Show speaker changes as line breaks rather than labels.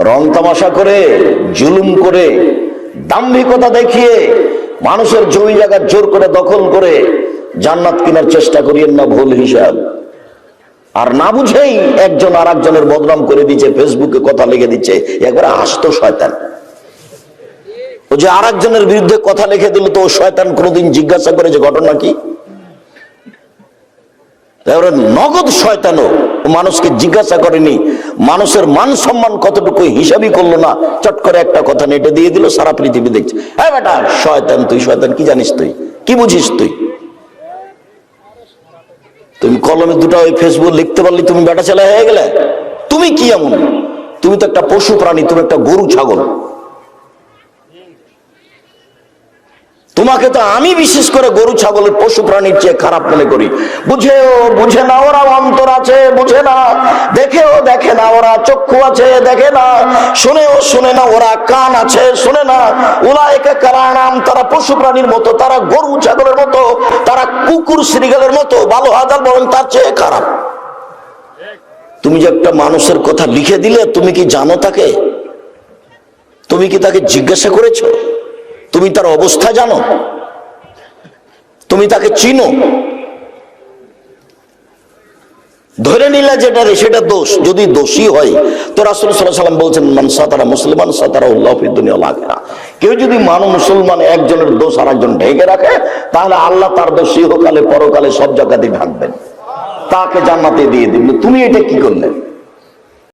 রং তামাশা করে, জুলুম করে, দাম্ভিকতা দেখিয়ে মানুষের জমি জায়গা জোর করে দখল করে জান্নাত কেনার চেষ্টা করিয়েন না, ভুল হিসাব। আর না বুঝেই একজন আর একজনের বদনাম করে দিচ্ছে, ফেসবুকে কথা লিখে দিচ্ছে, একবারে আস্ত শয়তান। ও যে আর একজনের বিরুদ্ধে কথা লিখে দিল, তো ও শয়তান কোনোদিন জিজ্ঞাসা করে যে ঘটনা কি? নগদ শয়তানও মানুষকে জিজ্ঞাসা করেনি, মানুষের মান সম্মান কতটুকু হিসাবই করলো না, চট করে একটা কথা নেটে দিয়ে দিল, সারা পৃথিবী দেখছে। হ্যাঁ বেটা শয়তান, তুই শয়তান, কি জানিস তুই, কি বুঝিস তুই? তুমি কলমে দুটো ওই ফেসবুক লিখতে পারলি তুমি বেটা ছেলে হয়ে গেলে? তুমি কি এমন? তুমি তো একটা পশু প্রাণী, তুমি একটা গরু ছাগল। তোমাকে তো আমি বিশেষ করে গরু ছাগলের পশু প্রাণীর চেয়ে খারাপ মনে করি। বুঝেও বুঝে না, ওরা অন্তর আছে বুঝে না, দেখেও দেখে না, ওরা চক্ষু আছে দেখে না, শুনেও শুনে না, ওরা কান আছে শুনে না। উলাইকা কালানাম, তারা পশু প্রাণীর মতো, তারা গরু ছাগলের মতো, তারা কুকুর শ্রীগালের মতো, ভালো হাজার বরং তার চেয়ে খারাপ। তুমি যে একটা মানুষের কথা লিখে দিলে, তুমি কি জানো তাকে? তুমি কি তাকে জিজ্ঞাসা করেছো? তুমি তার অবস্থা জানো? তুমি তাকে চিনো? ধরে নিলে যেটা সেটা দোষ, যদি দোষী হয় তো রাসূল সাল্লাল্লাহু আলাইহি ওয়াসাল্লাম বলছেন, মান সাতারা মুসলিমান সাতারাহুল্লাহু ফিদ দুনিয়া ওয়াল আখিরা। কেউ যদি মুসলমান একজনের দোষ আর একজন ঢেকে রাখে, তাহলে আল্লাহ তার দোষ ইহকালে পরকালে সব জায়গাতেই ঢাকবেন, তাকে জান্নাতে দিয়ে দিবেন। তুমি এটা কি করলে?